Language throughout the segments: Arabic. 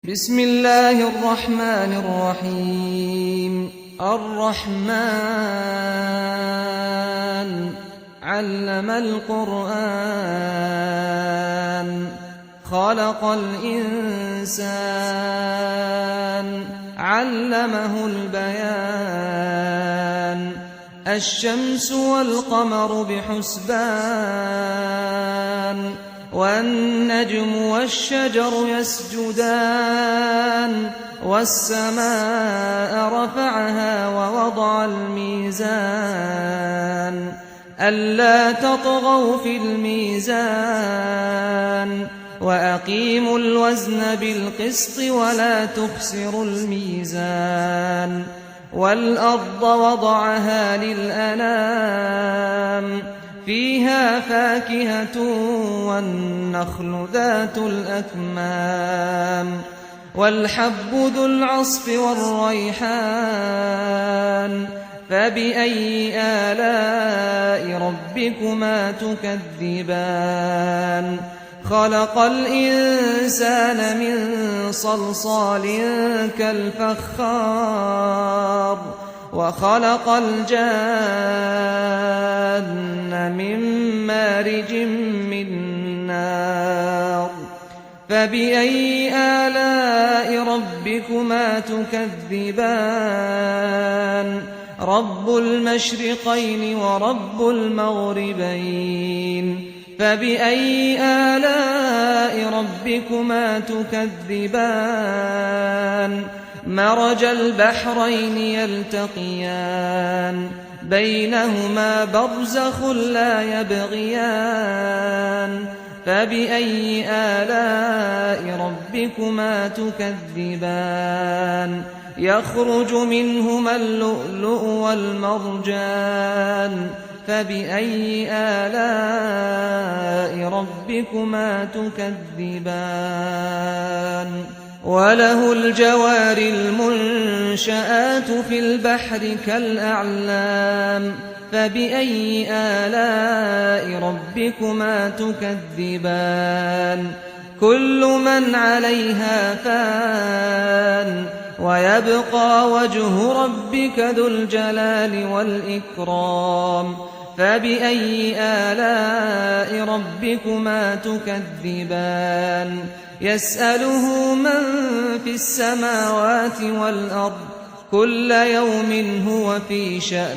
بسم الله الرحمن الرحيم الرحمن علم القرآن خلق الإنسان علمه البيان الشمس والقمر بحسبان والنجم والشجر يسجدان والسماء رفعها ووضع الميزان ألا تطغوا في الميزان وأقيموا الوزن بالقسط ولا تخسروا الميزان والأرض وضعها للأنام فيها فاكهة والنخل ذات الأكمام والحب ذو العصف والريحان فبأي آلاء ربكما تكذبان خلق الإنسان من صلصال كالفخار وخلق الجان من مارج من نار فبأي آلاء ربكما تكذبان رب المشرقين ورب المغربين فبأي آلاء ربكما تكذبان مرج البحرين يلتقيان بينهما برزخ لا يبغيان فبأي آلاء ربكما تكذبان يخرج منهما اللؤلؤ والمرجان فبأي آلاء ربكما تكذبان وله الجوار المنشآت في البحر كالأعلام فبأي آلاء ربكما تكذبان كل من عليها فان ويبقى وجه ربك ذو الجلال والإكرام فبأي آلاء ربكما تكذبان يسأله من في السماوات والأرض كل يوم هو في شأن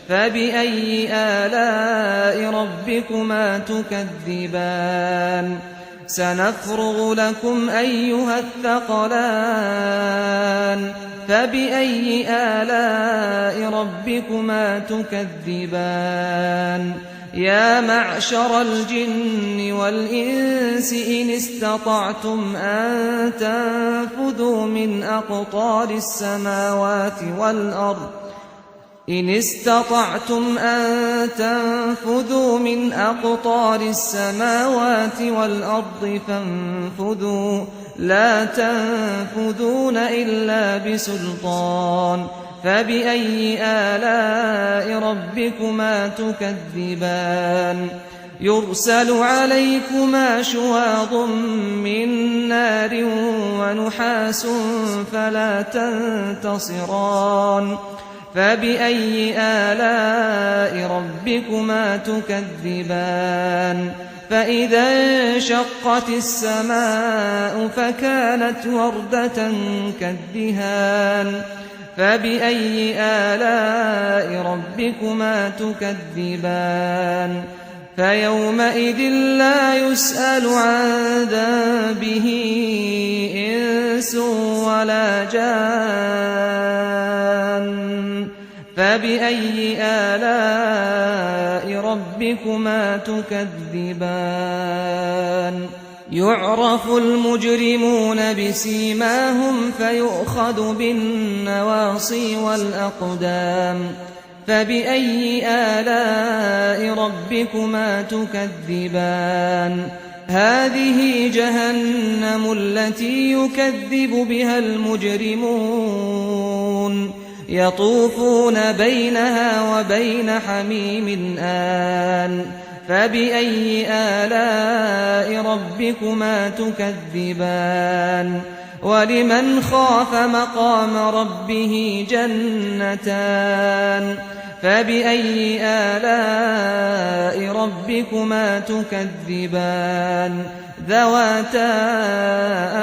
فبأي آلاء ربكما تكذبان سنفرغ لكم أيها الثقلان فبأي آلاء ربكما تكذبان يا معشر الجن والإنس إن استطعتم أن تنفذوا من أقطار السماوات والأرض إن استطعتم أن تنفذوا من أقطار السماوات والأرض فانفذوا لا تنفذون إلا بسلطان فبأي آلاء ربكما تكذبان يرسل عليكما شواظ من نار ونحاس فلا تنتصران فبأي آلاء ربكما تكذبان فإذا انشقت السماء فكانت وردة كالدهان فبأي آلاء ربكما تكذبان فيومئذ فلا يسأل عن ذنبه إنس ولا جان فبأي آلاء ربكما تكذبان يعرف المجرمون بسيماهم فيؤخذ بالنواصي والأقدام فبأي آلاء ربكما تكذبان هذه جهنم التي يكذب بها المجرمون يطوفون بينها وبين حميم آن فبأي آلاء ربكما تكذبان ولمن خاف مقام ربه جنتان فبأي آلاء ربكما تكذبان ذواتا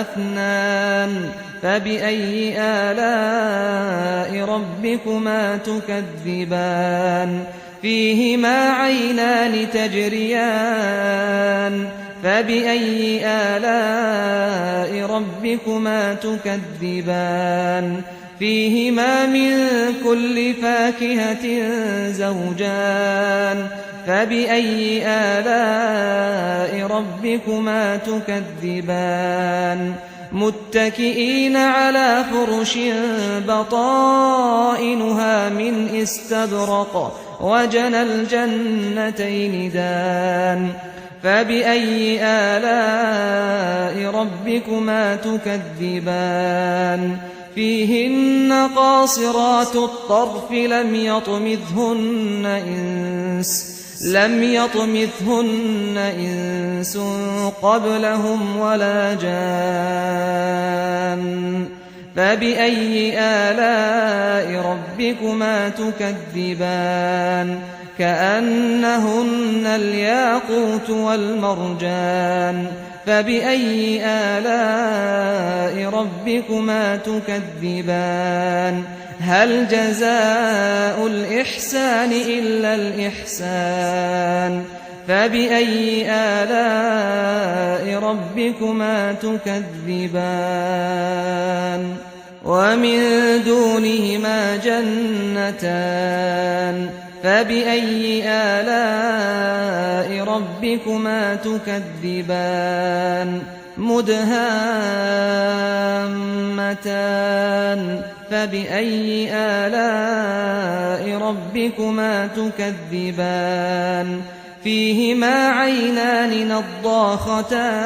أفنان فبأي آلاء ربكما تكذبان فيهما عينان تجريان فبأي آلاء ربكما تكذبان فيهما من كل فاكهة زوجان فبأي آلاء ربكما تكذبان متكئين على فرش بطائنها من استبرق وجنى الجنتين دان فبأي آلاء ربكما تكذبان فيهن قاصرات الطرف لم يطمثهن إنس قبلهم ولا جان فبأي آلاء ربكما تكذبان كأنهن الياقوت والمرجان فبأي آلاء ربكما تكذبان هل جزاء الإحسان إلا الإحسان فبأي آلاء ربكما تكذبان ومن دونهما جنتان فبأي آلاء ربكما تكذبان مدهامتان فبأي آلاء ربكما تكذبان فيهما عينان نضاختان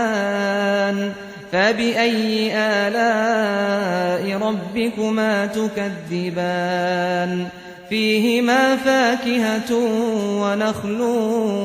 فبأي آلاء ربكما تكذبان فيهما فاكهة ونخل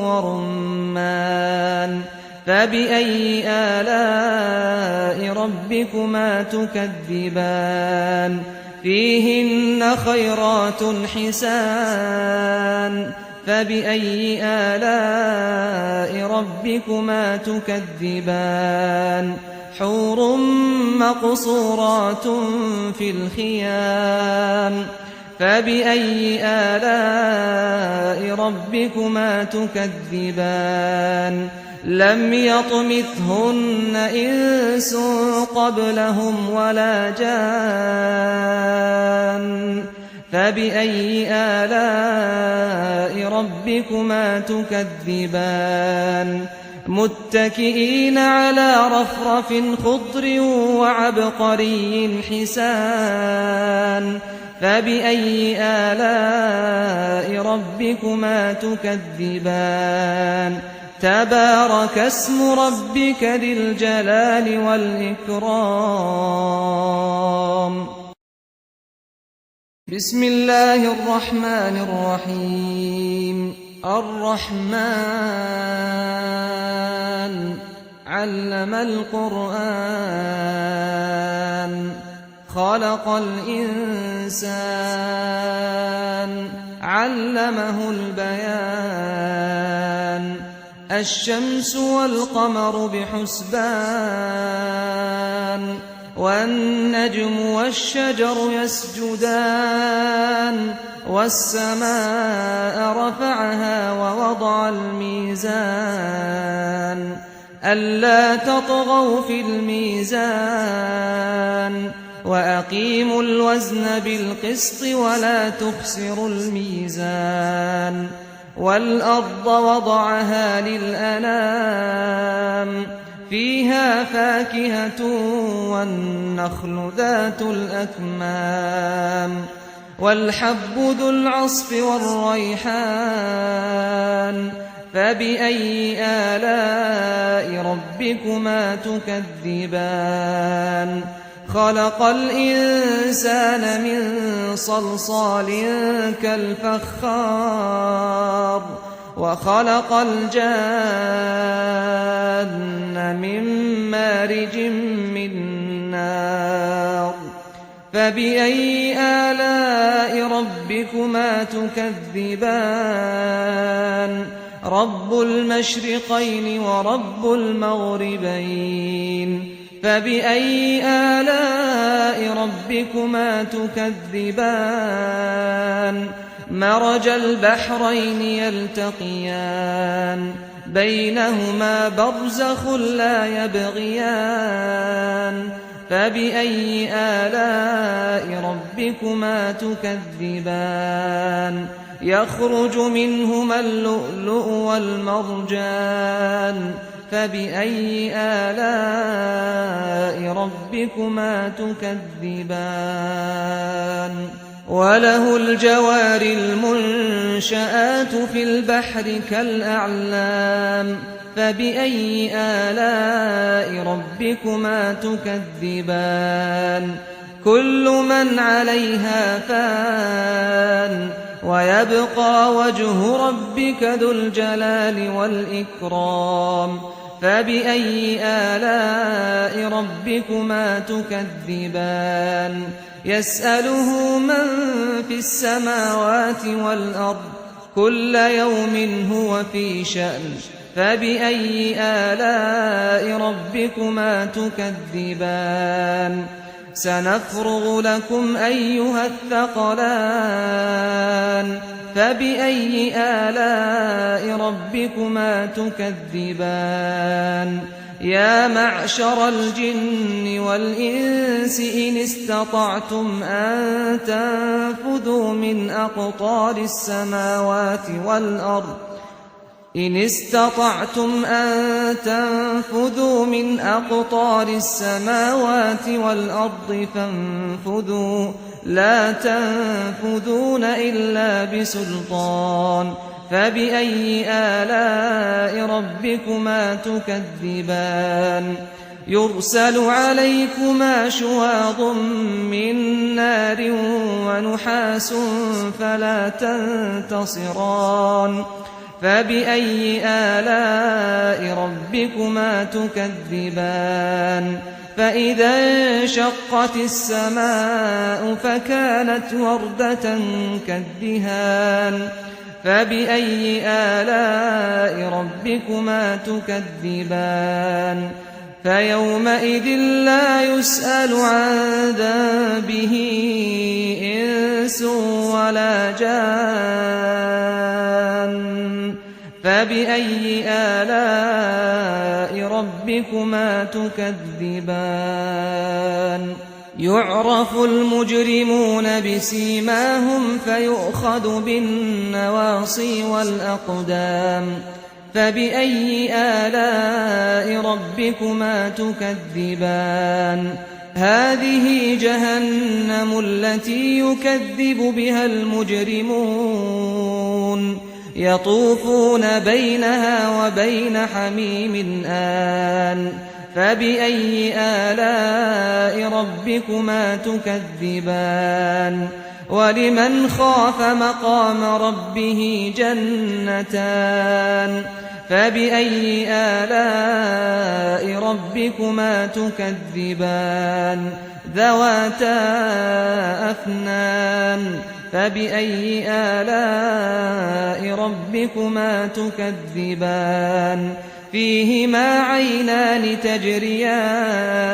ورمان فبأي آلاء ربكما تكذبان فيهن خيرات حسان فبأي آلاء ربكما تكذبان حور مقصورات في الخيام فبأي آلاء ربكما تكذبان لم يطمثهن إنس قبلهم ولا جان فبأي آلاء ربكما تكذبان متكئين على رفرف خضر وعبقري حسان فبأي آلاء ربكما تكذبان تبارك اسم ربك ذي الجلال والإكرام بسم الله الرحمن الرحيم الرحمن علم القرآن خلق الإنسان علمه البيان الشمس والقمر بحسبان والنجم والشجر يسجدان والسماء رفعها ووضع الميزان ألا تطغوا في الميزان وأقيموا الوزن بالقسط ولا تخسروا الميزان والأرض وضعها للأنام فيها فاكهة والنخل ذات الأكمام والحب ذو العصف والريحان فبأي آلاء ربكما تكذبان خلق الإنسان من صلصال كالفخار وخلق الجان من مارج من النَّارِ فَبِأَيِّ آلَاءِ رَبِّكُمَا تُكَذِّبَانِ رَبُّ الْمَشْرِقَيْنِ وَرَبُّ الْمَغْرِبَيْنِ فَبِأَيِّ آلَاءِ رَبِّكُمَا تُكَذِّبَانِ مَرَجَ الْبَحْرَيْنِ يَلْتَقِيَانِ بَيْنَهُمَا بَرْزَخٌ لَّا يَبْغِيَانِ فَبِأَيِّ آلَاءِ رَبِّكُمَا تُكَذِّبَانِ يَخْرُجُ مِنْهُمَا اللُّؤْلُؤُ وَالْمَرْجَانُ فَبِأَيِّ آلَاءِ رَبِّكُمَا تُكَذِّبَانِ وَلَهُ الْجَوَارِ الْمُنشَآتُ فِي الْبَحْرِ كَالْأَعْلَامِ فَبِأَيِّ آلَاءِ رَبِّكُمَا تُكَذِّبَانِ كُلُّ مَنْ عَلَيْهَا فَانٍ وَيَبْقَى وَجْهُ رَبِّكَ ذُو الْجَلَالِ وَالْإِكْرَامِ فَبِأَيِّ آلَاءِ رَبِّكُمَا تُكَذِّبَانِ يَسْأَلُهُ مَن فِي السَّمَاوَاتِ وَالْأَرْضِ كُلَّ يَوْمٍ هُوَ فِي شَأْنٍ فَبِأَيِّ آلَاءِ رَبِّكُمَا تُكَذِّبَانِ سَنَفْرُغُ لَكُمْ أَيُّهَ الثَّقَلَانِ فَبِأَيِّ آلَاءِ رَبِّكُمَا تُكَذِّبَانِ يَا مَعْشَرَ الْجِنِّ وَالْإِنسِ إِنِ اسْتَطَعْتُمْ أَن تَنفُذُوا من أقطار السماوات والأرض فانفذوا لا تنفذون إلا بسلطان فبأي آلاء ربكما تكذبان يرسل عليكما شواظ من نار ونحاس فلا تنتصران فبأي آلاء ربكما تكذبان فإذا انشقت السماء فكانت وردة كالدهان فبأي آلاء ربكما تكذبان فيومئذ لا يسأل عن ذنبه إنس ولا جان فبأي آلاء ربكما تكذبان يعرف المجرمون بسيماهم فيؤخذ بالنواصي والأقدام فبأي آلاء ربكما تكذبان هذه جهنم التي يكذب بها المجرمون يطوفون بينها وبين حميم آن فبأي آلاء ربكما تكذبان ولمن خاف مقام ربه جنتان فبأي آلاء ربكما تكذبان ذواتا أفنان فبأي آلاء ربكما تكذبان فيهما عينان تجريان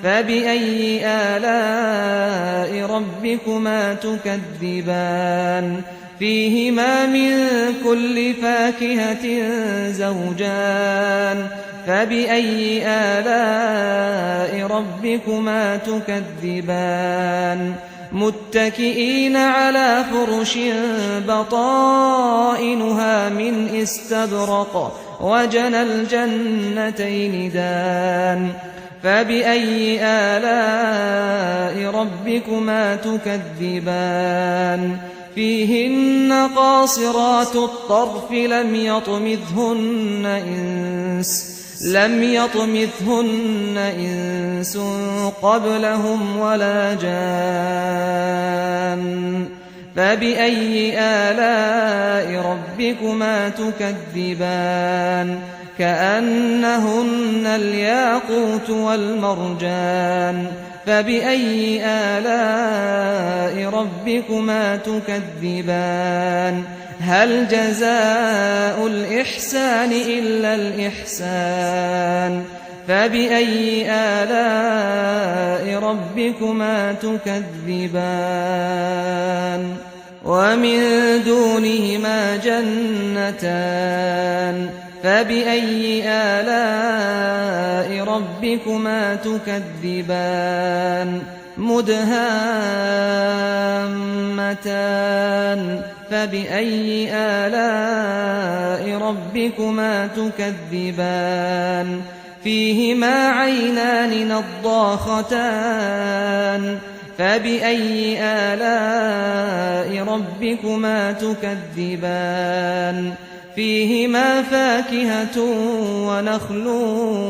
فبأي آلاء ربكما تكذبان فيهما من كل فاكهة زوجان فبأي آلاء ربكما تكذبان متكئين على فرش بطائنها من استبرق وجنى الجنتين دان فبأي آلاء ربكما تكذبان فيهن قاصرات الطرف لم يطمثهن إنس قبلهم ولا جان فبأي آلاء ربكما تكذبان كأنهن الياقوت والمرجان فبأي آلاء ربكما تكذبان هل جزاء الإحسان إلا الإحسان فبأي آلاء ربكما تكذبان ومن دونهما جنتان فبأي آلاء ربكما تكذبان مدهامتان فبأي آلاء ربكما تكذبان فيهما عينان نضاختان فبأي آلاء ربكما تكذبان فيهما فاكهة ونخل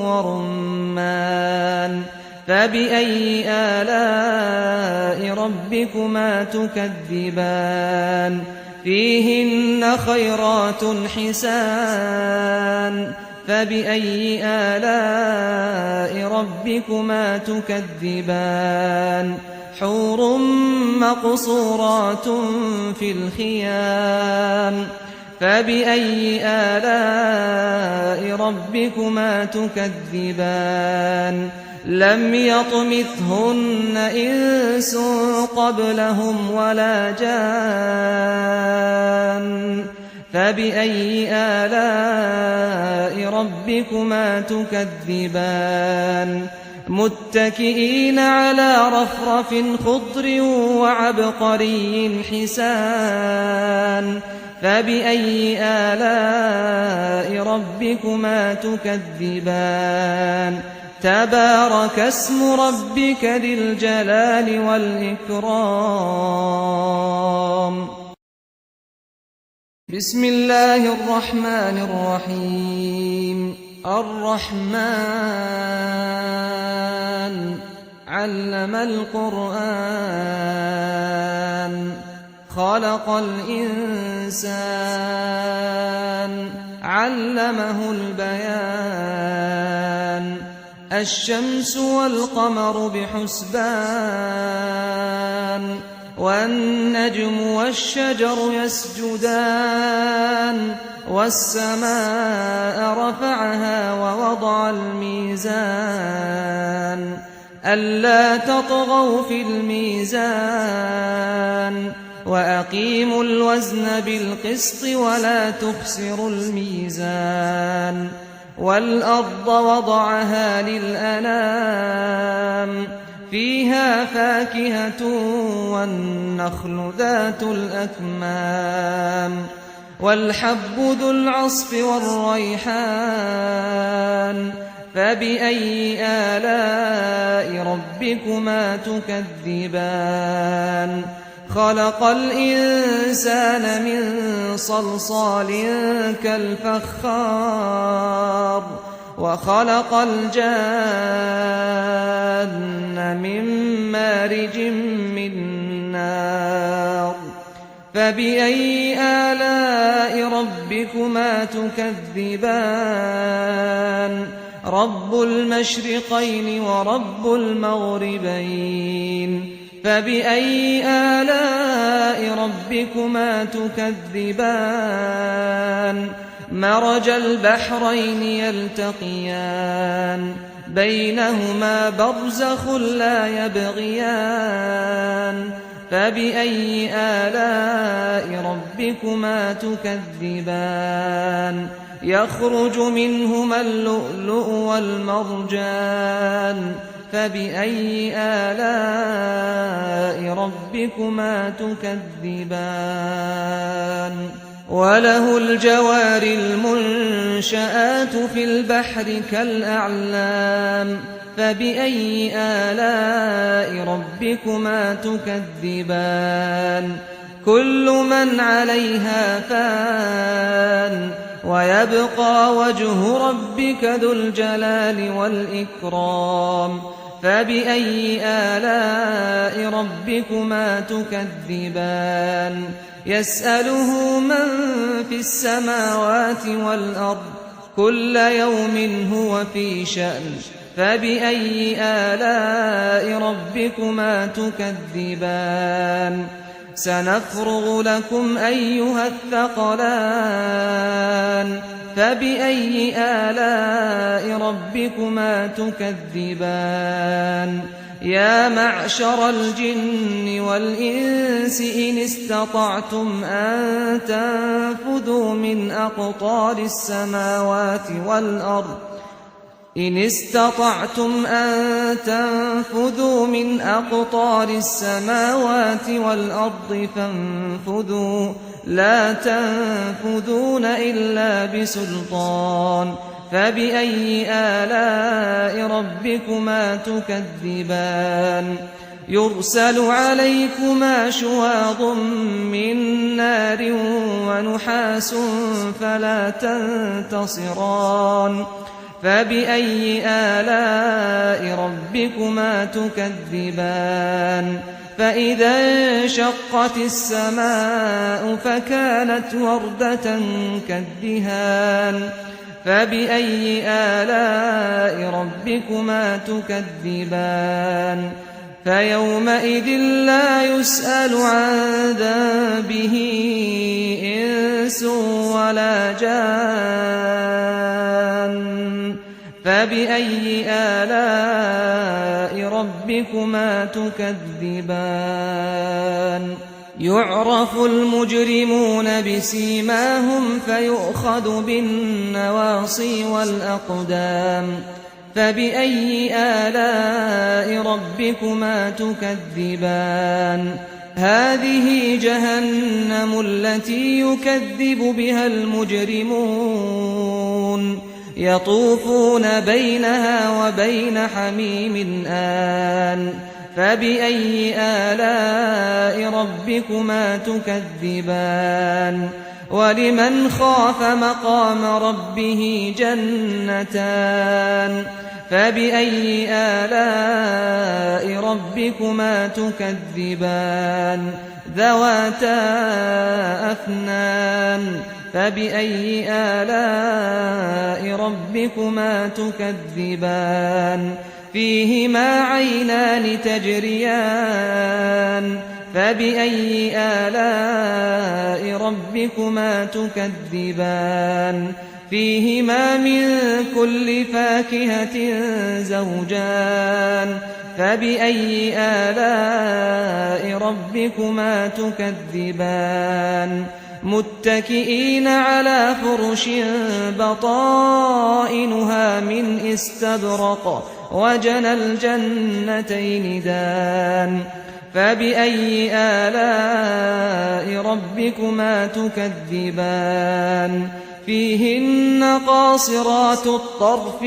ورمان فبأي آلاء ربكما تكذبان فيهن خيرات حسان فبأي آلاء ربكما تكذبان حور مقصورات في الخيام فبأي آلاء ربكما تكذبان لم يطمثهن إنس قبلهم ولا جان فبأي آلاء ربكما تكذبان متكئين على رفرف خضر وعبقري حسان فبأي آلاء ربكما تكذبان تبارك اسم ربك ذي الجلال والإكرام بسم الله الرحمن الرحيم الرحمن علم القرآن خلق الإنسان علمه البيان الشمس والقمر بحسبان والنجم والشجر يسجدان والسماء رفعها ووضع الميزان ألا تطغوا في الميزان وأقيموا الوزن بالقسط ولا تخسروا الميزان والأرض وضعها للأنام فيها فاكهة والنخل ذات الأكمام والحب ذو العصف والريحان فبأي آلاء ربكما تكذبان خلق الإنسان من صلصال كالفخار وخلق الجان من مارج من نار فبأي آلاء ربكما تكذبان رب المشرقين ورب المغربين فبأي آلاء ربكما تكذبان مرج البحرين يلتقيان بينهما برزخ لا يبغيان فبأي آلاء ربكما تكذبان يخرج منهما اللؤلؤ والمرجان فبأي آلاء ربكما تكذبان وله الجوار المنشآت في البحر كالأعلام فبأي آلاء ربكما تكذبان كل من عليها فان ويبقى وجه ربك ذو الجلال والإكرام فبأي آلاء ربكما تكذبان يسأله من في السماوات والأرض كل يوم هو في شأن فبأي آلاء ربكما تكذبان سنفرغ لكم أيها الثقلان فبأي آلاء ربكما تكذبان يا معشر الجن والإنس إن استطعتم أن تنفذوا من أقطار السماوات والأرض فانفذوا لا تنفذون إلا بسلطان فبأي آلاء ربكما تكذبان يرسل عليكما شواظ من نار ونحاس فلا تنتصران فبأي آلاء ربكما تكذبان فإذا انشقت السماء فكانت وردة كالدهان فبأي آلاء ربكما تكذبان فيومئذ لا يسأل عن ذنبه إنس ولا جان فبأي آلاء ربكما تكذبان يعرف المجرمون بسيماهم فيؤخذ بالنواصي والأقدام فبأي آلاء ربكما تكذبان هذه جهنم التي يكذب بها المجرمون يطوفون بينها وبين حميم آن فبأي آلاء ربكما تكذبان ولمن خاف مقام ربه جنتان فبأي آلاء ربكما تكذبان ذواتا أفنان فبأي آلاء ربكما تكذبان فيهما عينان تجريان فبأي آلاء ربكما تكذبان فيهما من كل فاكهة زوجان فبأي آلاء ربكما تكذبان متكئين على فرش بطائنها من استبرق وجنى الجنتين دان فبأي آلاء ربكما تكذبان فيهن قاصرات الطرف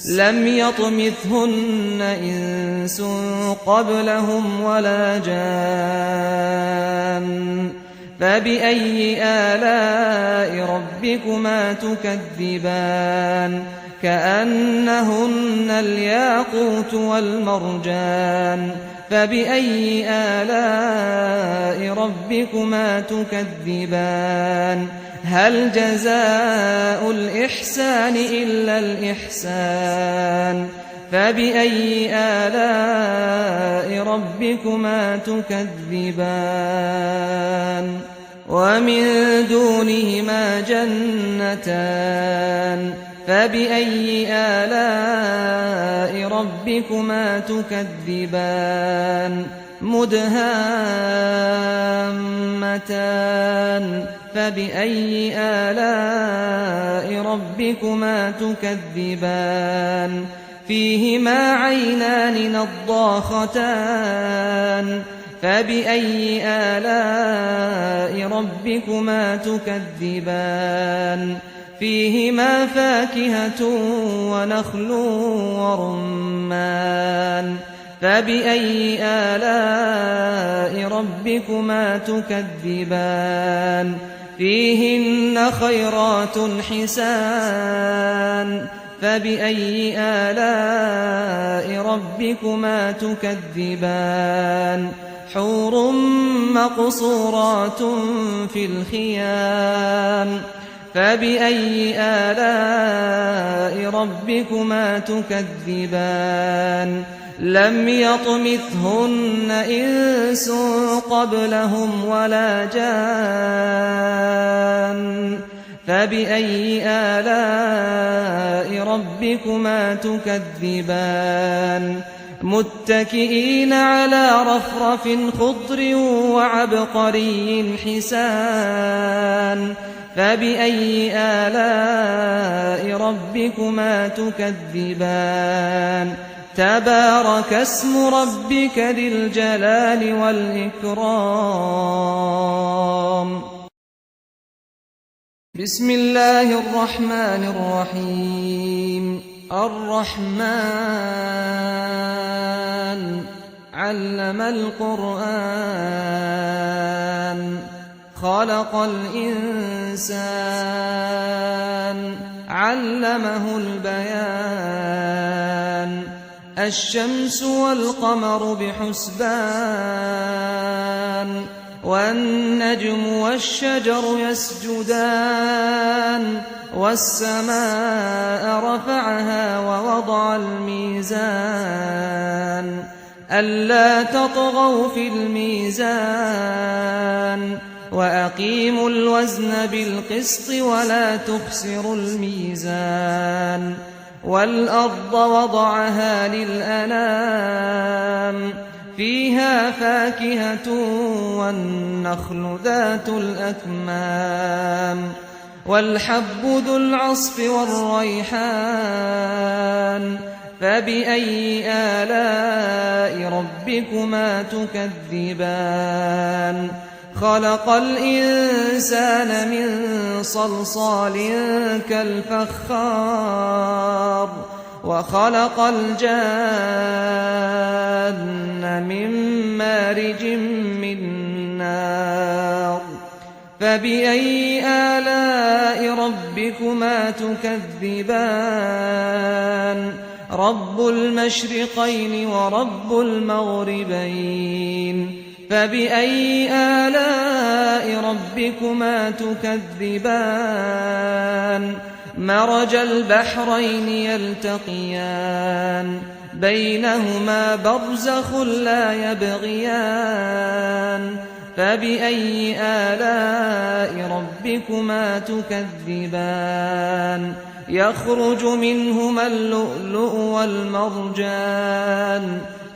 لم يطمثهن إنس قبلهم ولا جان فبأي آلاء ربكما تكذبان كأنهن الياقوت والمرجان فبأي آلاء ربكما تكذبان هل جزاء الإحسان إلا الإحسان فبأي آلاء ربكما تكذبان ومن دونهما جنتان فبأي آلاء ربكما تكذبان مدهامتان فبأي آلاء ربكما تكذبان فيهما عينان نضاختان فبأي آلاء ربكما تكذبان فيهما فاكهة ونخل ورمان فبأي آلاء ربكما تكذبان فيهن خيرات حسان فبأي آلاء ربكما تكذبان حور مقصورات في الخيام فبأي آلاء ربكما تكذبان لم يطمثهن إنس قبلهم ولا جان فبأي آلاء ربكما تكذبان متكئين على رفرف خضر وعبقري حسان فبأي آلاء ربكما تكذبان تبارك اسم ربك ذي الجلال والإكرام بسم الله الرحمن الرحيم الرحمن علم القرآن خلق الإنسان علمه البيان الشمس والقمر بحسبان والنجم والشجر يسجدان والسماء رفعها ووضع الميزان ألا تطغوا في الميزان وأقيموا الوزن بالقسط ولا تخسروا الميزان والأرض وضعها للأنام فيها فاكهة والنخل ذات الأكمام والحب ذو العصف والريحان فبأي آلاء ربكما تكذبان خلق الإنسان من صلصال كالفخار وخلق الجان من مارج من نار فبأي آلاء ربكما تكذبان رب المشرقين ورب المغربين فبأي آلاء ربكما تكذبان مرج البحرين يلتقيان بينهما برزخ لا يبغيان فبأي آلاء ربكما تكذبان يخرج منهما اللؤلؤ والمرجان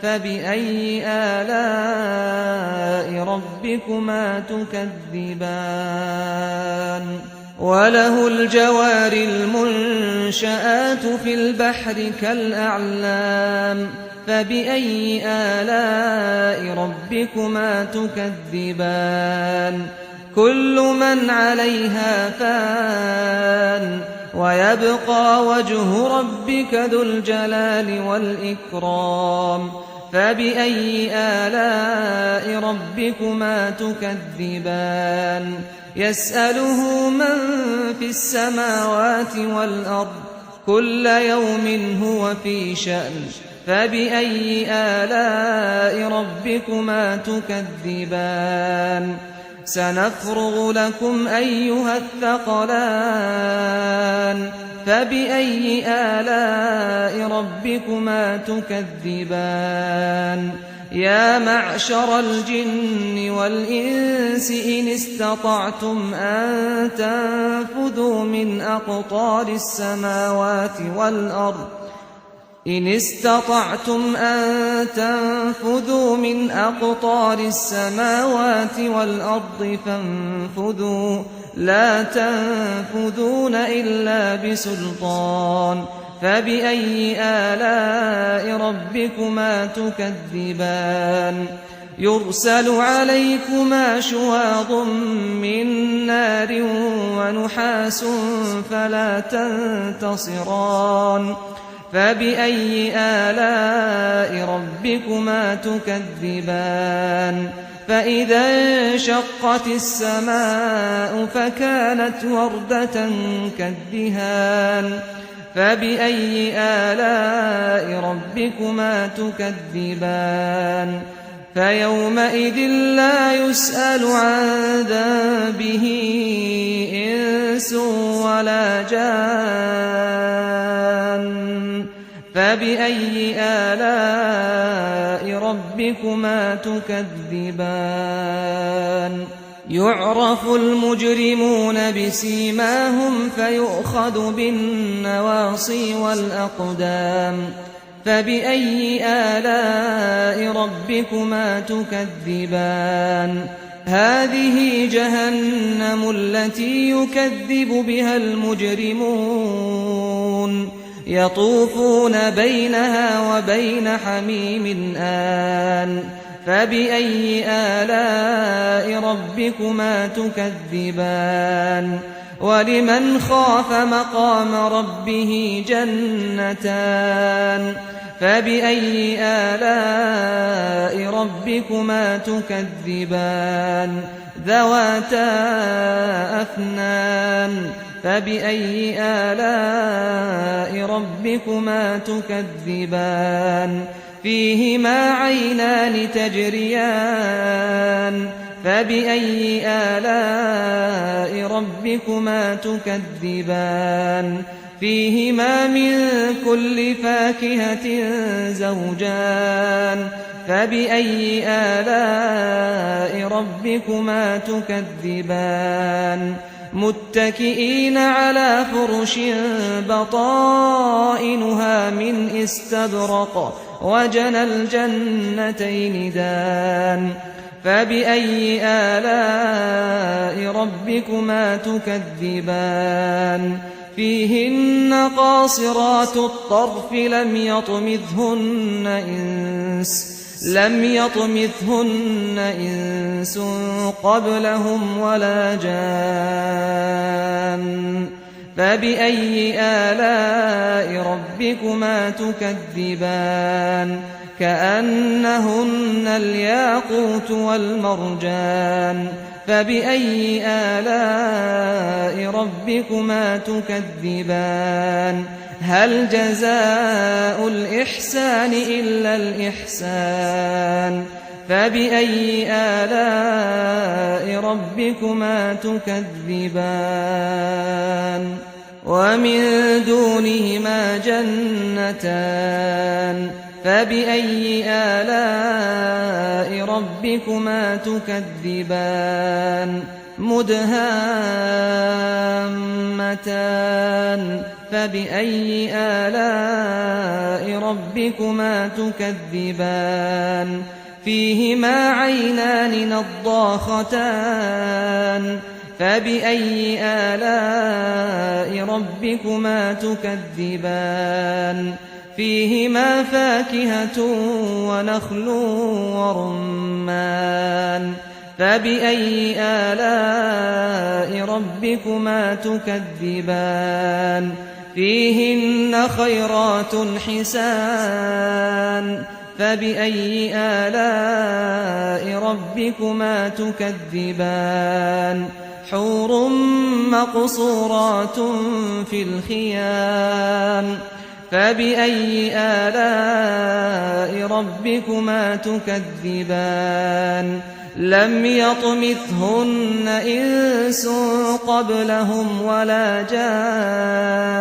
فبأي آلاء ربكما تكذبان وله الجوار المنشآت في البحر كالأعلام فبأي آلاء ربكما تكذبان كل من عليها فان ويبقى وجه ربك ذو الجلال والإكرام فبأي آلاء ربكما تكذبان يسأله من في السماوات والأرض كل يوم هو في شأن فبأي آلاء ربكما تكذبان سنفرغ لكم أيها الثقلان فبأي آلاء ربكما تكذبان يا معشر الجن والإنس إن استطعتم أن تنفذوا من أقطار السماوات والأرض إن استطعتم أن تنفذوا من أقطار السماوات والأرض فانفذوا لا تنفذون إلا بسلطان فبأي آلاء ربكما تكذبان يرسل عليكما شواظ من نار ونحاس فلا تنتصران فبأي آلاء ربكما تكذبان فإذا انشقت السماء فكانت وردة كالدهان فبأي آلاء ربكما تكذبان فيومئذ لا يسأل عن ذنبه إنس ولا جان فبأي آلاء ربكما تكذبان يعرف المجرمون بسيماهم فيؤخذ بالنواصي والأقدام فبأي آلاء ربكما تكذبان هذه جهنم التي يكذب بها المجرمون يطوفون بينها وبين حميم آن فبأي آلاء ربكما تكذبان ولمن خاف مقام ربه جنتان فبأي آلاء ربكما تكذبان ذواتا أفنان فبأي آلاء ربكما تكذبان فيهما عينان تجريان فبأي آلاء ربكما تكذبان فيهما من كل فاكهة زوجان فبأي آلاء ربكما تكذبان متكئين على فرش بطائنها من استبرق وجنى الجنتين دان فبأي آلاء ربكما تكذبان فيهن قاصرات الطرف لم يطمثهن إنس قبلهم ولا جان فبأي آلاء ربكما تكذبان كأنهن الياقوت والمرجان فبأي آلاء ربكما تكذبان هل جزاء الإحسان إلا الإحسان فبأي آلاء ربكما تكذبان ومن دونهما جنتان فبأي آلاء ربكما تكذبان مدهامتان فبأي آلاء ربكما تكذبان فيهما عينان نضاختان فبأي آلاء ربكما تكذبان فيهما فاكهة ونخل ورمان فبأي آلاء ربكما تكذبان فيهن خيرات حسان فبأي آلاء ربكما تكذبان حور مقصورات في الخيام فبأي آلاء ربكما تكذبان لم يطمثهن إنس قبلهم ولا جان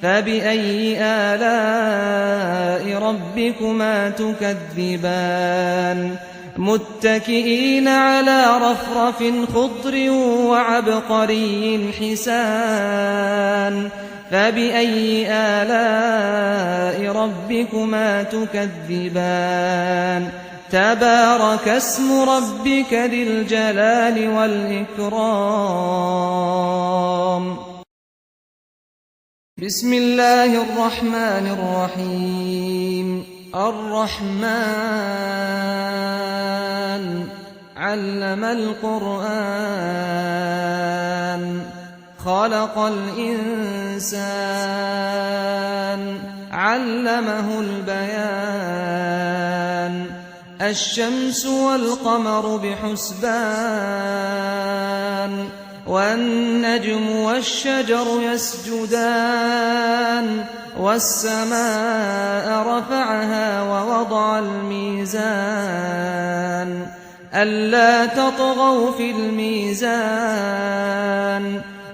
فبأي آلاء ربكما تكذبان متكئين على رفرف خضر وعبقري حسان فبأي آلاء ربكما تكذبان تبارك اسم ربك ذي الجلال والإكرام بسم الله الرحمن الرحيم الرحمن علم القرآن خلق الإنسان علمه البيان الشمس والقمر بحسبان والنجم والشجر يسجدان والسماء رفعها ووضع الميزان ألا تطغوا في الميزان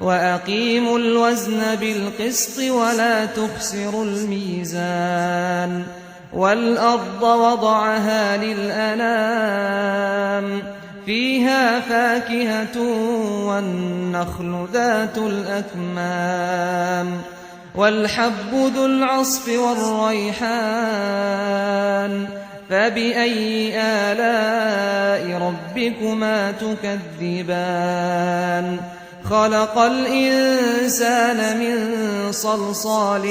وأقيموا الوزن بالقسط ولا تخسروا الميزان والأرض وضعها للأنام فيها فاكهة والنخل ذات الأكمام والحب ذو العصف والريحان فبأي آلاء ربكما تكذبان خلق الإنسان من صلصال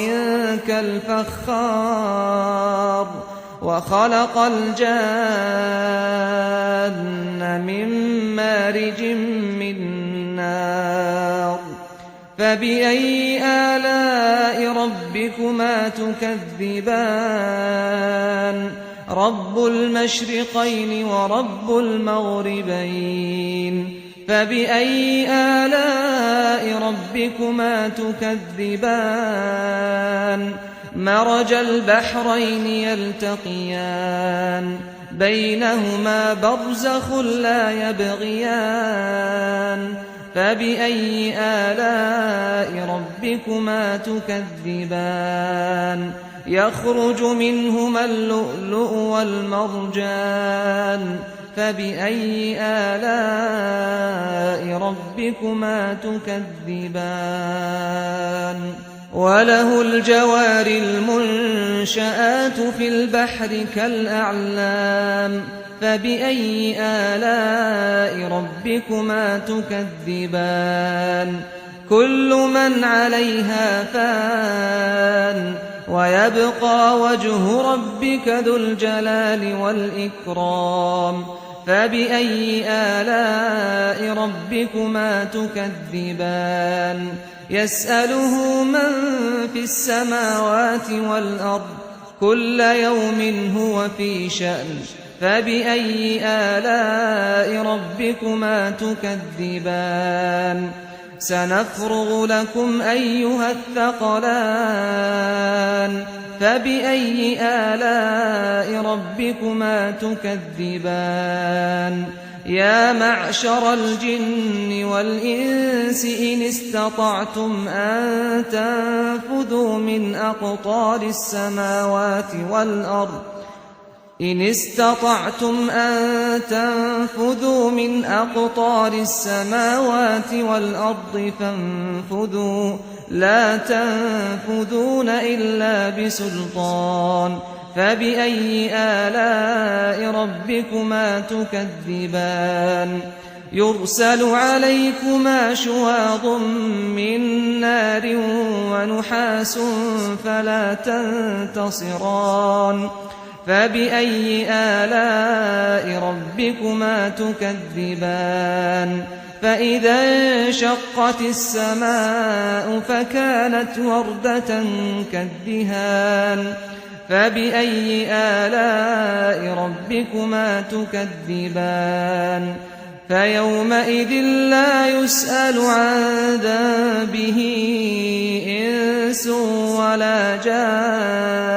كالفخار وخلق الجان من مارج من نار فبأي آلاء ربكما تكذبان رب المشرقين ورب المغربين فبأي آلاء ربكما تكذبان مرج البحرين يلتقيان بينهما برزخ لا يبغيان فبأي آلاء ربكما تكذبان يخرج منهما اللؤلؤ والمرجان فبأي آلاء ربكما تكذبان وله الجوار المنشآت في البحر كالأعلام فبأي آلاء ربكما تكذبان كل من عليها فان ويبقى وجه ربك ذو الجلال والإكرام فبأي آلاء ربكما تكذبان يسأله من في السماوات والأرض كل يوم هو في شأن فبأي آلاء ربكما تكذبان سنفرغ لكم أيها الثقلان فبأي آلاء ربكما تكذبان يا معشر الجن والإنس إن استطعتم أن تنفذوا من أقطار السماوات والأرض إن استطعتم أن تنفذوا من أقطار السماوات والأرض فانفذوا لا تنفذون إلا بسلطان فبأي آلاء ربكما تكذبان يرسل عليكما شواظ من نار ونحاس فلا تنتصران فبأي آلاء ربكما تكذبان فإذا انشقت السماء فكانت وردة كالدهان فبأي آلاء ربكما تكذبان فيومئذ لا يسأل عن ذنبه إنس ولا جان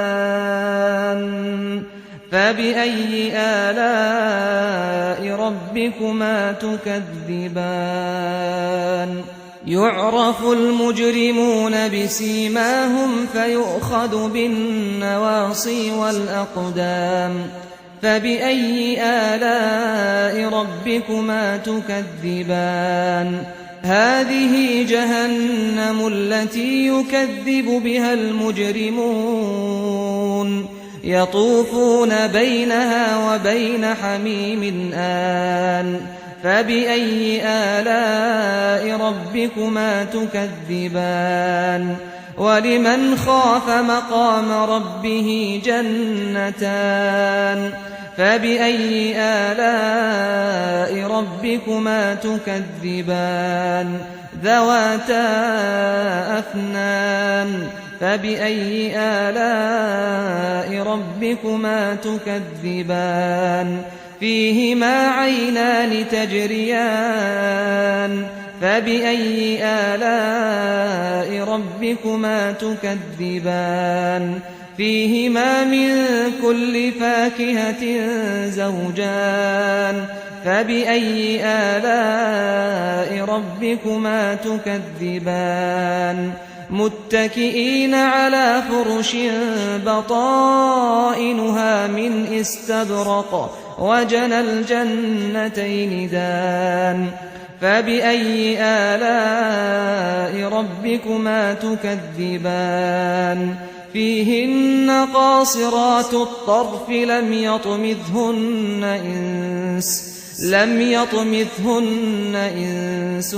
فبأي آلاء ربكما تكذبان يعرف المجرمون بسيماهم فيؤخذ بالنواصي والأقدام فبأي آلاء ربكما تكذبان هذه جهنم التي يكذب بها المجرمون يطوفون بينها وبين حميم آن فبأي آلاء ربكما تكذبان ولمن خاف مقام ربه جنتان فبأي آلاء ربكما تكذبان ذواتا أفنان فبأي آلاء ربكما تكذبان فيهما عينان تجريان فبأي آلاء ربكما تكذبان فيهما من كل فاكهة زوجان فبأي آلاء ربكما تكذبان متكئين على فرش بطائنها من استبرق وجنى الجنتين دان فبأي آلاء ربكما تكذبان فيهن قاصرات الطرف لم يطمثهن إنس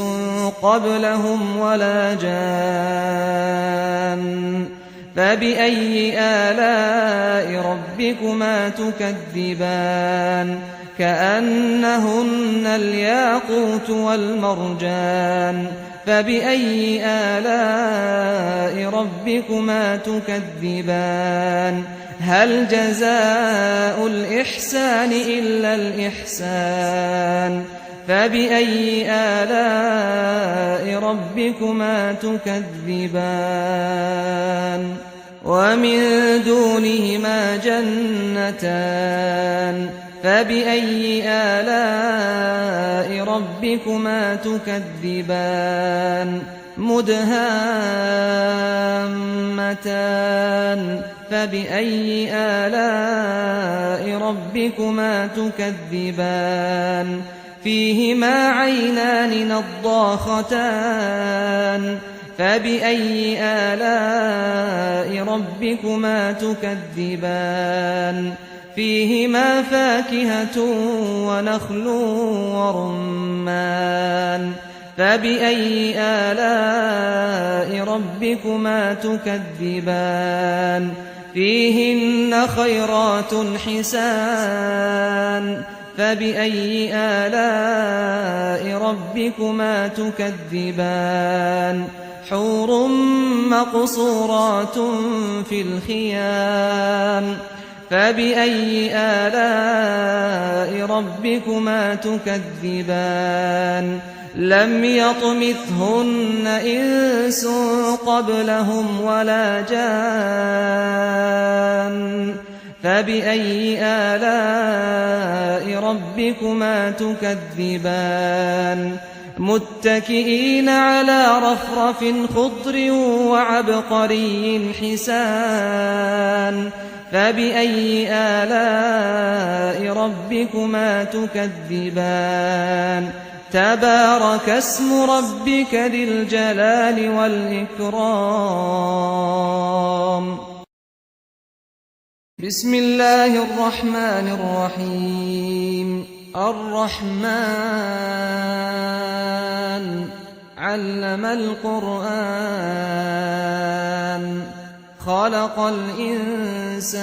قبلهم ولا جان فبأي آلاء ربكما تكذبان كأنهن الياقوت والمرجان فبأي آلاء ربكما تكذبان هل جزاء الإحسان إلا الإحسان فبأي آلاء ربكما تكذبان ومن دونهما جنتان فبأي آلاء ربكما تكذبان مدهامتان فبأي آلاء ربكما تكذبان فيهما عينان نضاختان فبأي آلاء ربكما تكذبان فيهما فاكهة ونخل ورمان فبأي آلاء ربكما تكذبان فيهن خيرات حسان فبأي آلاء ربكما تكذبان حور مقصورات في الخيام فبأي آلاء ربكما تكذبان لم يطمثهن إنس قبلهم ولا جان فبأي آلاء ربكما تكذبان متكئين على رفرف خضر وعبقري حسان فبأي آلاء ربكما تكذبان تبارك اسم ربك ذي الجلال والإكرام بسم الله الرحمن الرحيم الرحمن علم القرآن خلق الإنسان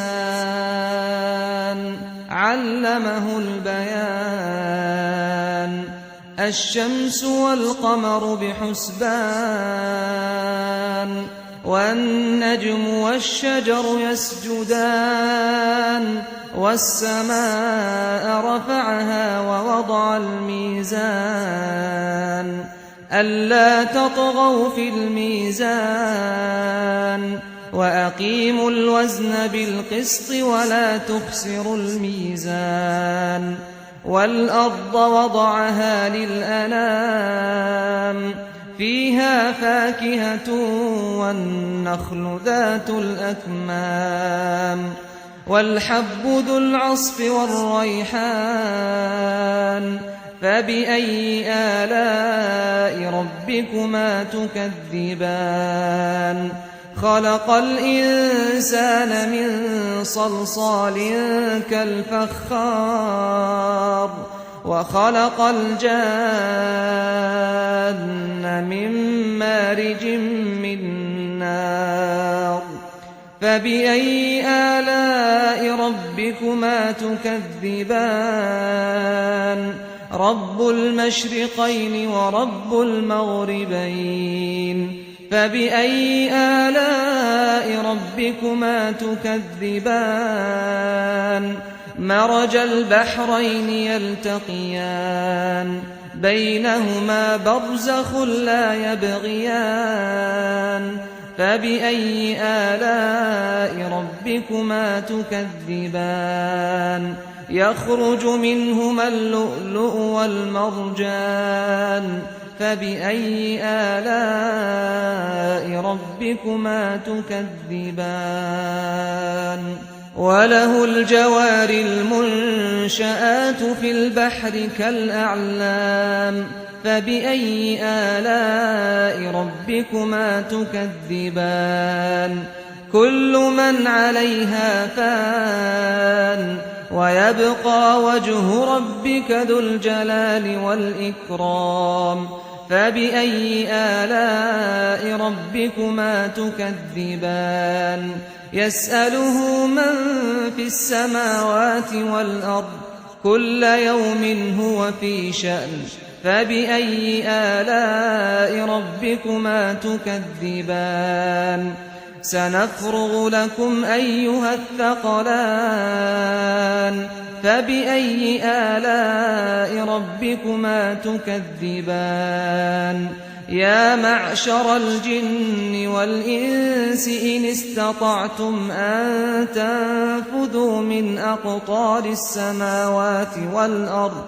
علمه البيان الشمس والقمر بحسبان والنجم والشجر يسجدان والسماء رفعها ووضع الميزان ألا تطغوا في الميزان وأقيموا الوزن بالقسط ولا تخسروا الميزان والأرض وضعها للأنام فيها فاكهة والنخل ذات الأكمام والحب ذو العصف والريحان فبأي آلاء ربكما تكذبان خلق الإنسان من صلصال كالفخار وخلق الجان من مارج من نار فبأي آلاء ربكما تكذبان رب المشرقين ورب المغربين فبأي آلاء ربكما تكذبان مرج البحرين يلتقيان بينهما برزخ لا يبغيان فبأي آلاء ربكما تكذبان يخرج منهما اللؤلؤ والمرجان فبأي آلاء ربكما تكذبان وله الجوار المنشآت في البحر كالأعلام فبأي آلاء ربكما تكذبان كل من عليها فان ويبقى وجه ربك ذو الجلال والإكرام فبأي آلاء ربكما تكذبان يسأله من في السماوات والأرض كل يوم هو في شأن فبأي آلاء ربكما تكذبان سنفرغ لكم أيها الثقلان فبأي آلاء ربكما تكذبان يا معشر الجن والإنس إن استطعتم أن تنفذوا من أقطار السماوات والأرض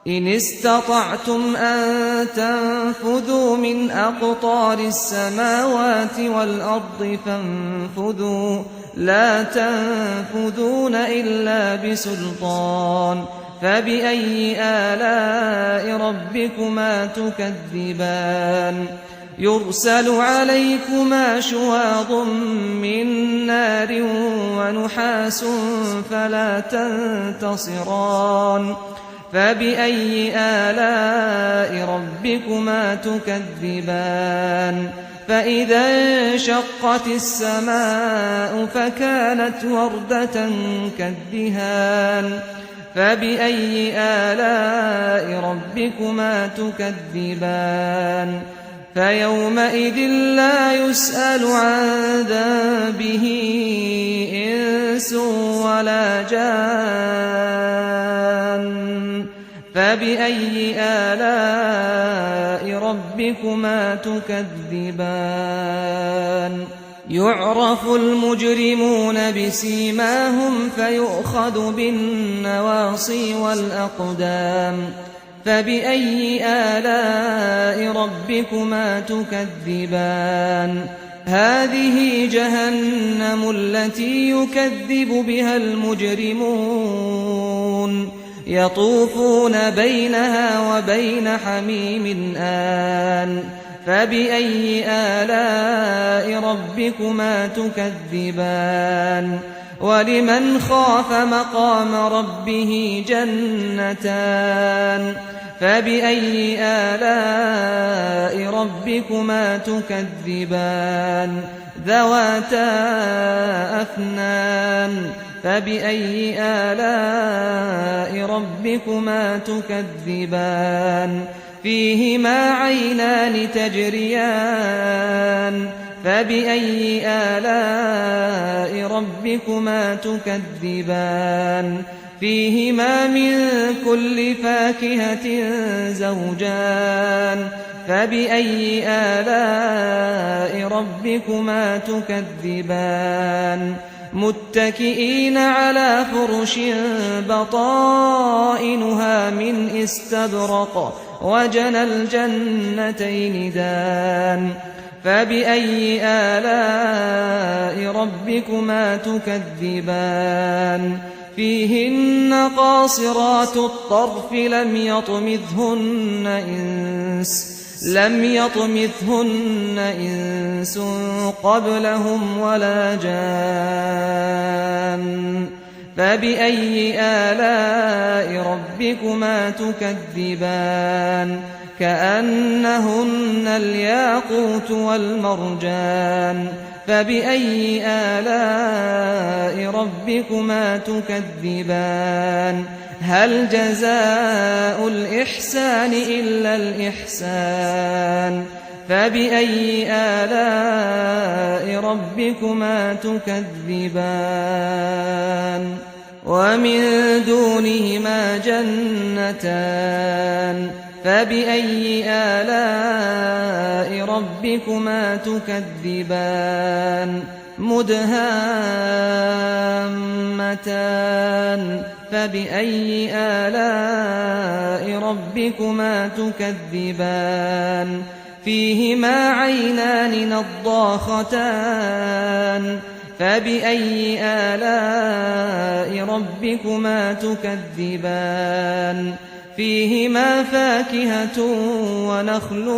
إن استطعتم أن تنفذوا من أقطار السماوات والأرض فانفذوا لا تنفذون إلا بسلطان فبأي آلاء ربكما تكذبان يرسل عليكما شواظ من نار ونحاس فلا تنتصران فبأي آلاء ربكما تكذبان فإذا انشقت السماء فكانت وردة كالدهان فبأي آلاء ربكما تكذبان فيومئذ لا يسأل عن ذنبه إنس ولا جان فبأي آلاء ربكما تكذبان يعرف المجرمون بسيماهم فيؤخذ بالنواصي والأقدام فبأي آلاء ربكما تكذبان هذه جهنم التي يكذب بها المجرمون يطوفون بينها وبين حميم آن فبأي آلاء ربكما تكذبان ولمن خاف مقام ربه جنتان فبأي آلاء ربكما تكذبان ذواتا أفنان فبأي آلاء ربكما تكذبان فيهما عينان تجريان فبأي آلاء ربكما تكذبان فيهما من كل فاكهة زوجان فبأي آلاء ربكما تكذبان متكئين على فرش بطائنها من استبرق وجنى الجنتين دان فبأي آلاء ربكما تكذبان فيهن قاصرات الطرف لم يطمثهن إنس قبلهم ولا جان فبأي آلاء ربكما تكذبان كأنهن الياقوت والمرجان فبأي آلاء ربكما تكذبان هل جزاء الإحسان إلا الإحسان فبأي آلاء ربكما تكذبان ومن دونهما جنتان فبأي آلاء ربكما تكذبان مدهامتان فبأي آلاء ربكما تكذبان فيهما عينان نضاختان فبأي آلاء ربكما تكذبان فيهما فاكهة ونخل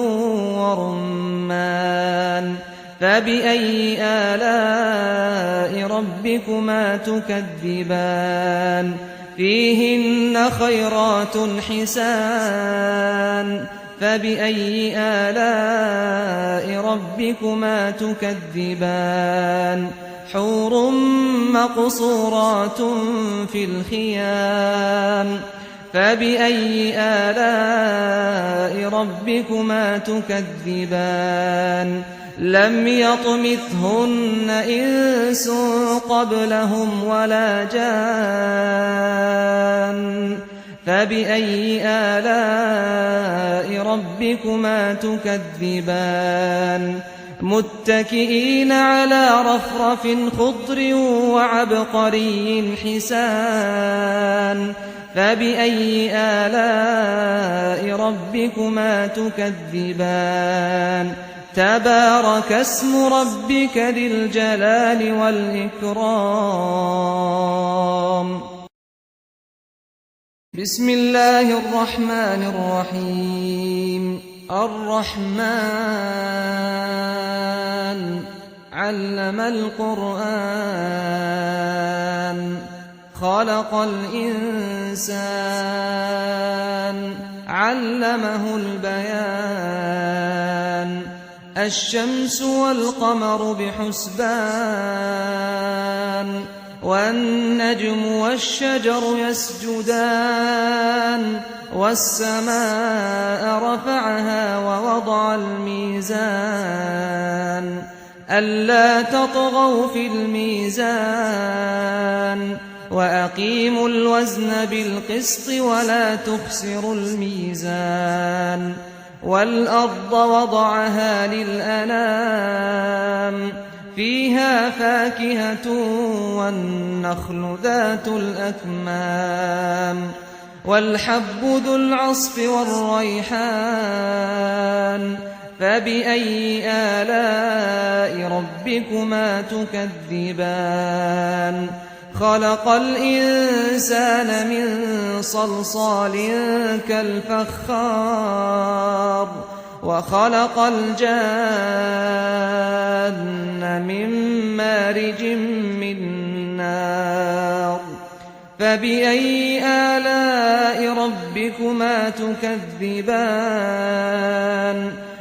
ورمان فبأي آلاء ربكما تكذبان فيهن خيرات حسان فبأي آلاء ربكما تكذبان حور مقصورات في الخيام فبأي آلاء ربكما تكذبان لم يطمثهن إنس قبلهم ولا جان فبأي آلاء ربكما تكذبان متكئين على رفرف خضر وعبقري حسان فبأي آلاء ربكما تكذبان تبارك اسم ربك ذي الجلال والإكرام بسم الله الرحمن الرحيم الرحمن علم القرآن خلق الإنسان علمه البيان الشمس والقمر بحسبان والنجم والشجر يسجدان والسماء رفعها ووضع الميزان ألا تطغوا في الميزان وأقيموا الوزن بالقسط ولا تخسروا الميزان والأرض وضعها للأنام فيها فاكهة والنخل ذات الأكمام والحب ذو العصف والريحان فبأي آلاء ربكما تكذبان خلق الإنسان من صلصال كالفخار وخلق الجان من مارج من نار فبأي آلاء ربكما تكذبان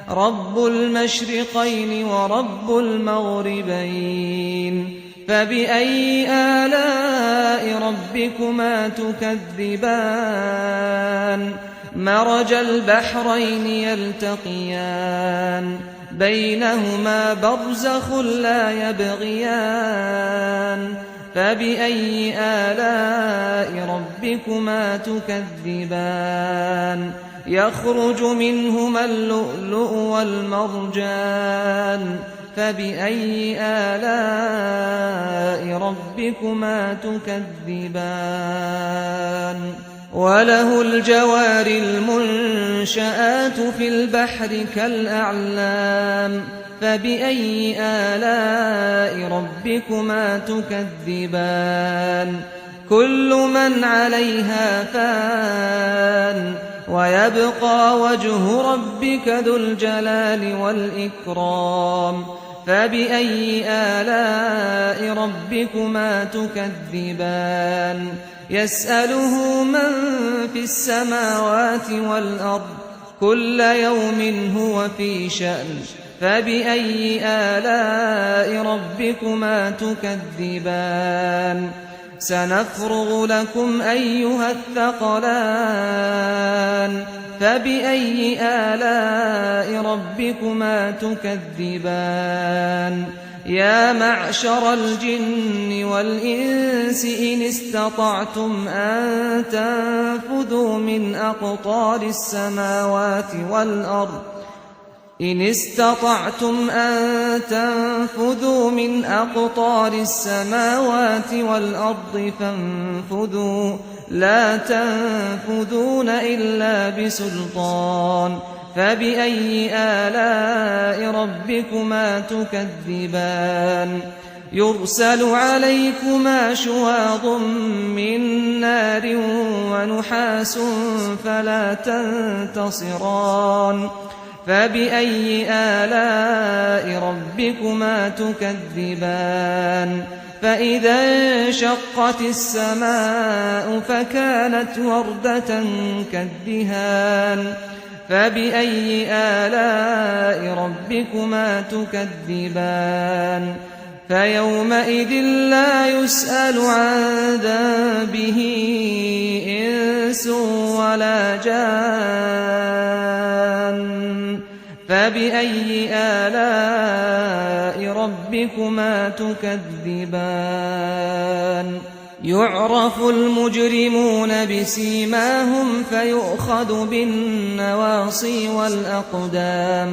رب المشرقين ورب المغربين فبأي آلاء ربكما تكذبان مرج البحرين يلتقيان بينهما برزخ لا يبغيان فبأي آلاء ربكما تكذبان يخرج منهما اللؤلؤ والمرجان فبأي آلاء ربكما تكذبان وله الجوار المنشآت في البحر كالأعلام فبأي آلاء ربكما تكذبان كل من عليها فان ويبقى وجه ربك ذو الجلال والإكرام فبأي آلاء ربكما تكذبان يسأله من في السماوات والأرض كل يوم هو في شأن فبأي آلاء ربكما تكذبان سنفرغ لكم أيها الثقلان فبأي آلاء ربكما تكذبان يا معشر الجن والإنس والإنس إن استطعتم أن تنفذوا من أقطار السماوات والأرض فانفذوا لا تنفذون إلا بسلطان فبأي آلاء ربكما تكذبان يرسل عليكما شواظ من نار ونحاس فلا تنتصران فبأي آلاء ربكما تكذبان فإذا انشقت السماء فكانت وردة كالدهان فبأي آلاء ربكما تكذبان فيومئذ لا يسأل عن ذنبه إنس ولا جان فبأي آلاء ربكما تكذبان يعرف المجرمون بسيماهم فيؤخذ بالنواصي والأقدام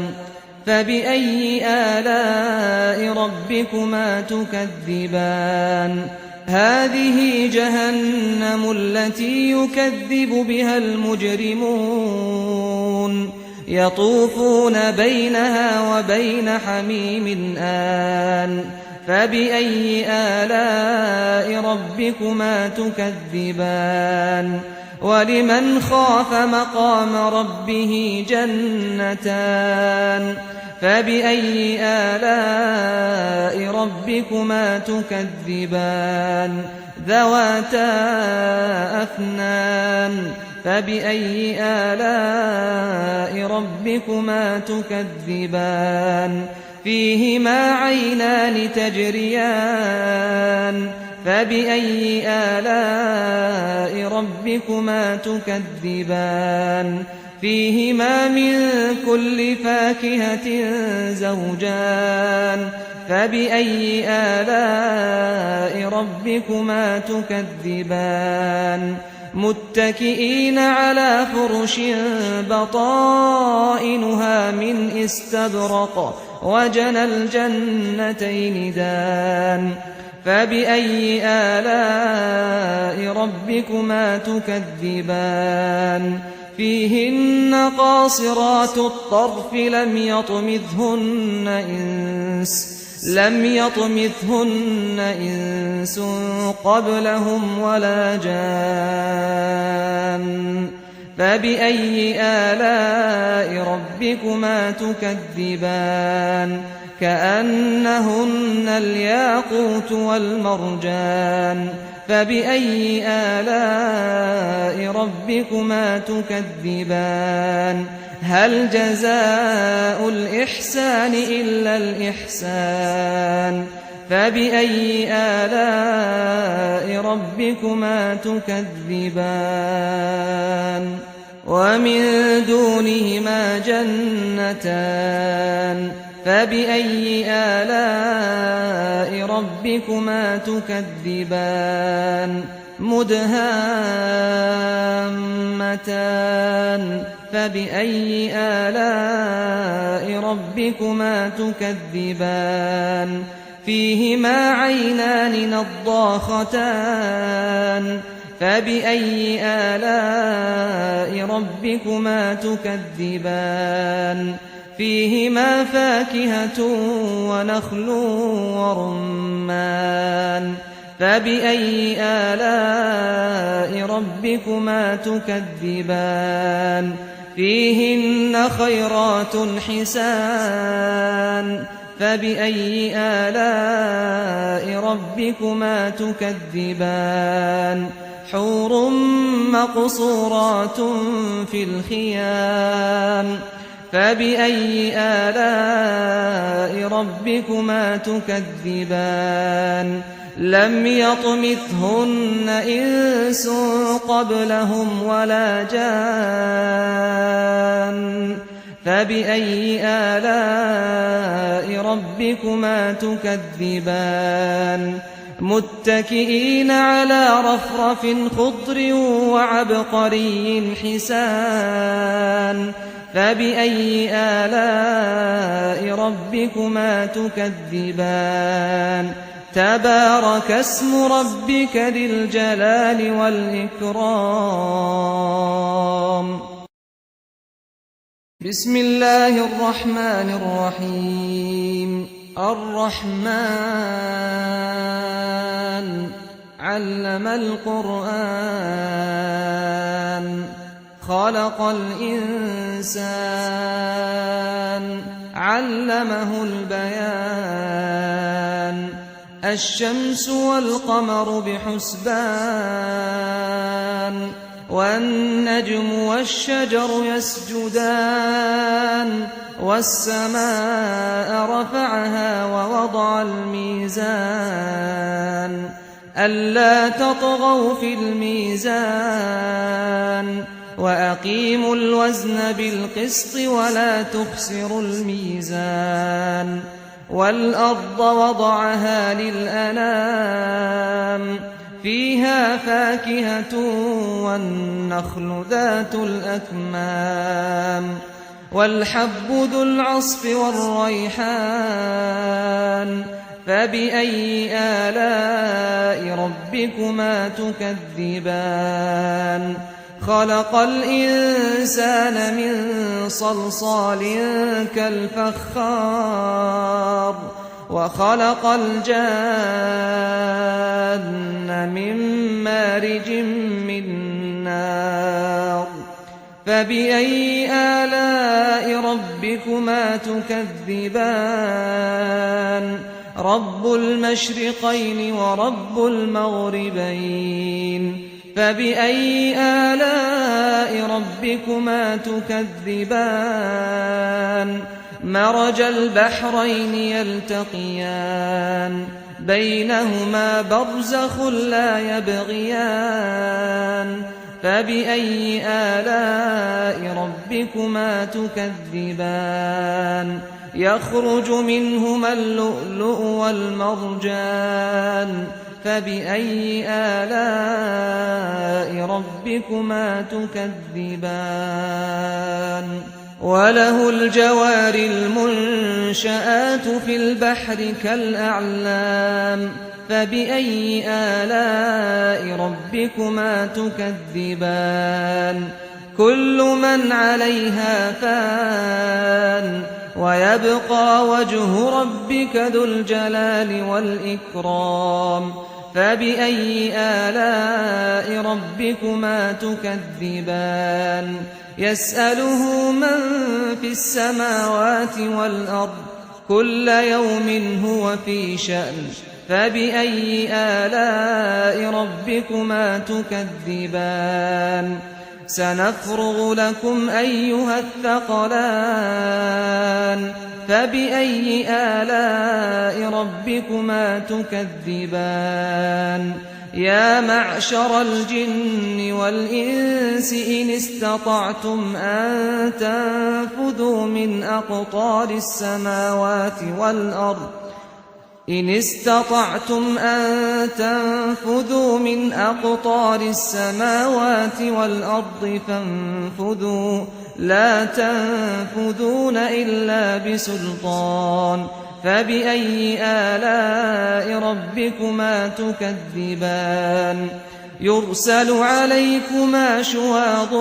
فبأي آلاء ربكما تكذبان هذه جهنم التي يكذب بها المجرمون يطوفون بينها وبين حميم آن فبأي آلاء ربكما تكذبان ولمن خاف مقام ربه جنتان فبأي آلاء ربكما تكذبان ذواتا أفنان فبأي آلاء ربكما تكذبان فيهما عينان تجريان فبأي آلاء ربكما تكذبان فيهما من كل فاكهة زوجان فبأي آلاء ربكما تكذبان متكئين على فرش بطائنها من استبرق وجنى الجنتين دان فبأي آلاء ربكما تكذبان فيهن قاصرات الطرف لم يطمثهن إنس قبلهم ولا جان فبأي آلاء ربكما تكذبان كأنهن الياقوت والمرجان فبأي آلاء ربكما تكذبان هل جزاء الإحسان إلا الإحسان فبأي آلاء ربكما تكذبان ومن دونهما جنتان فبأي آلاء ربكما تكذبان مدهامتان فبأي آلاء ربكما تكذبان فيهما عينان نضاختان فبأي آلاء ربكما تكذبان فيهما فاكهة ونخل ورمان فبأي آلاء ربكما تكذبان فيهن خيرات حسان فبأي آلاء ربكما تكذبان حور مقصورات في الخيام فبأي آلاء ربكما تكذبان لم يطمثهن إنس قبلهم ولا جان فبأي آلاء ربكما تكذبان متكئين على رفرف خضر وعبقري حسان فبأي آلاء ربكما تكذبان تبارك اسم ربك ذي الجلال والإكرام بسم الله الرحمن الرحيم الرحمن علم القرآن خلق الإنسان علمه البيان الشمس والقمر بحسبان والنجم والشجر يسجدان والسماء رفعها ووضع الميزان ألا تطغوا في الميزان وأقيموا الوزن بالقسط ولا تخسروا الميزان والأرض وضعها للأنام فيها فاكهة والنخل ذات الأكمام والحب ذو العصف والريحان فبأي آلاء ربكما تكذبان خلق الإنسان من صلصال كالفخار وخلق الجان من مارج من نار فبأي آلاء ربكما تكذبان رب المشرقين ورب المغربين فبأي آلاء ربكما تكذبان مرج البحرين يلتقيان بينهما برزخ لا يبغيان فبأي آلاء ربكما تكذبان يخرج منهما اللؤلؤ والمرجان فبأي آلاء ربكما تكذبان وله الجوار المنشآت في البحر كالأعلام فبأي آلاء ربكما تكذبان كل من عليها فان ويبقى وجه ربك ذو الجلال والإكرام فبأي آلاء ربكما تكذبان يسأله من في السماوات والأرض كل يوم هو في شأن فبأي آلاء ربكما تكذبان سنفرغ لكم أيها الثقلان فبأي آلاء ربكما تكذبان يا معشر الجن والإنس إن استطعتم أن تنفذوا من أقطار السماوات والأرض إن استطعتم أن تنفذوا من أقطار السماوات والأرض فانفذوا لا تنفذون إلا بسلطان فبأي آلاء ربكما تكذبان يرسل عليكما شواظ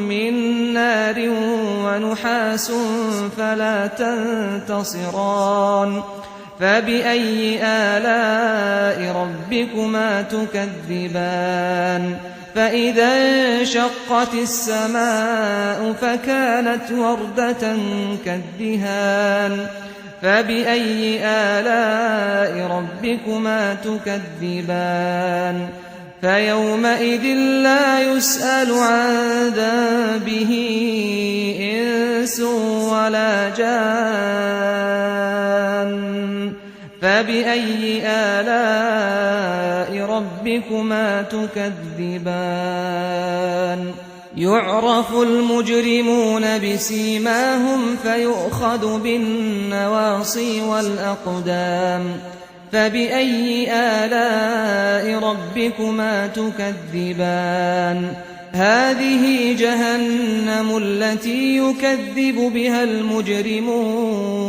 من نار ونحاس فلا تنتصران فبأي آلاء ربكما تكذبان فإذا انشقت السماء فكانت وردة كالدهان فبأي آلاء ربكما تكذبان فيومئذ لا يسأل عن ذنبه إنس ولا جان فبأي آلاء ربكما تكذبان يعرف المجرمون بسيماهم فيؤخذ بالنواصي والأقدام فبأي آلاء ربكما تكذبان هذه جهنم التي يكذب بها المجرمون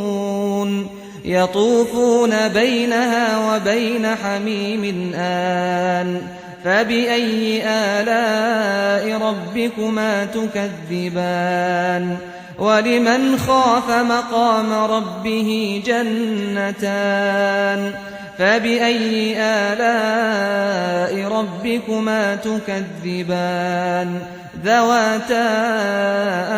يطوفون بينها وبين حميم آن فبأي آلاء ربكما تكذبان ولمن خاف مقام ربه جنتان فبأي آلاء ربكما تكذبان ذواتا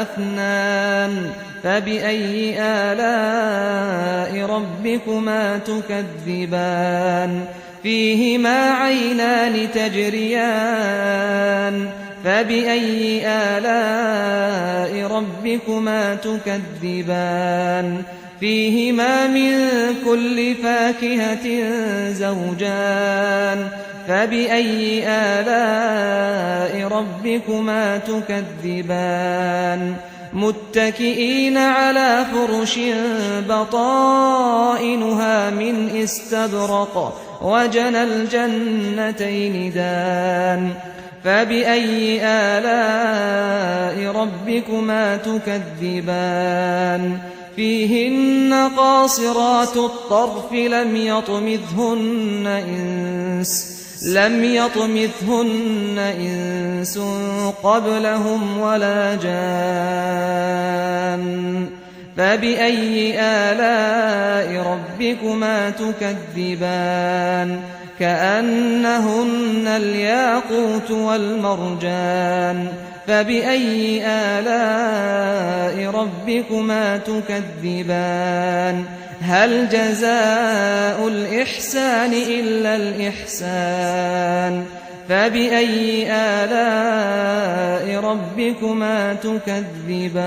أفنان فبأي آلاء ربكما تكذبان فيهما عينان تجريان فبأي آلاء ربكما تكذبان فيهما من كل فاكهة زوجان فبأي آلاء ربكما تكذبان متكئين على فرش بطائنها من استبرق وجنى الجنتين دان فبأي آلاء ربكما تكذبان فيهن قاصرات الطرف لم يطمثهن إنس قبلهم ولا جان فبأي آلاء ربكما تكذبان كأنهن الياقوت والمرجان فبأي آلاء ربكما تكذبان هل جزاء الإحسان إلا الإحسان فبأي آلاء ربكما تكذبان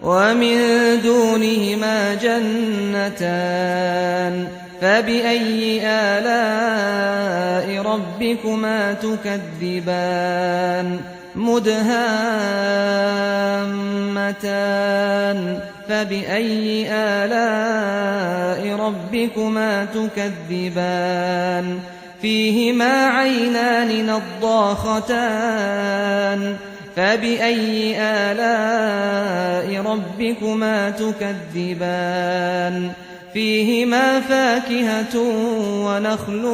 ومن دونهما جنتان فبأي آلاء ربكما تكذبان مدهامتان فبأي آلاء ربكما تكذبان فيهما عينان نضاختان فبأي آلاء ربكما تكذبان فيهما فاكهة ونخل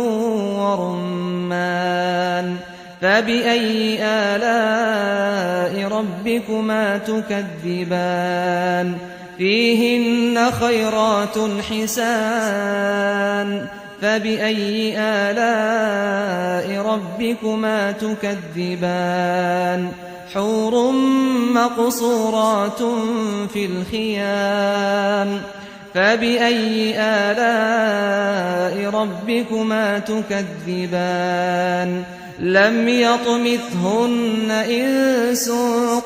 ورمان فبأي آلاء ربكما تكذبان فيهن خيرات حسان فبأي آلاء ربكما تكذبان حور مقصورات في الخيام فبأي آلاء ربكما تكذبان لم يطمثهن إنس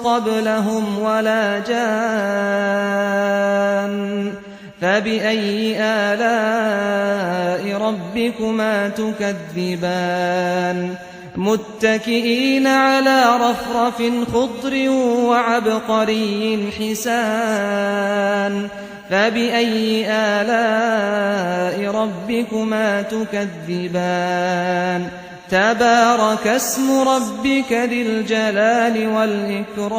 قبلهم ولا جان فبأي آلاء ربكما تكذبان متكئين على رفرف خضر وعبقري حسان فبأي آلاء ربكما تكذبان تبارك اسم ربك ذي الجلال والإكرام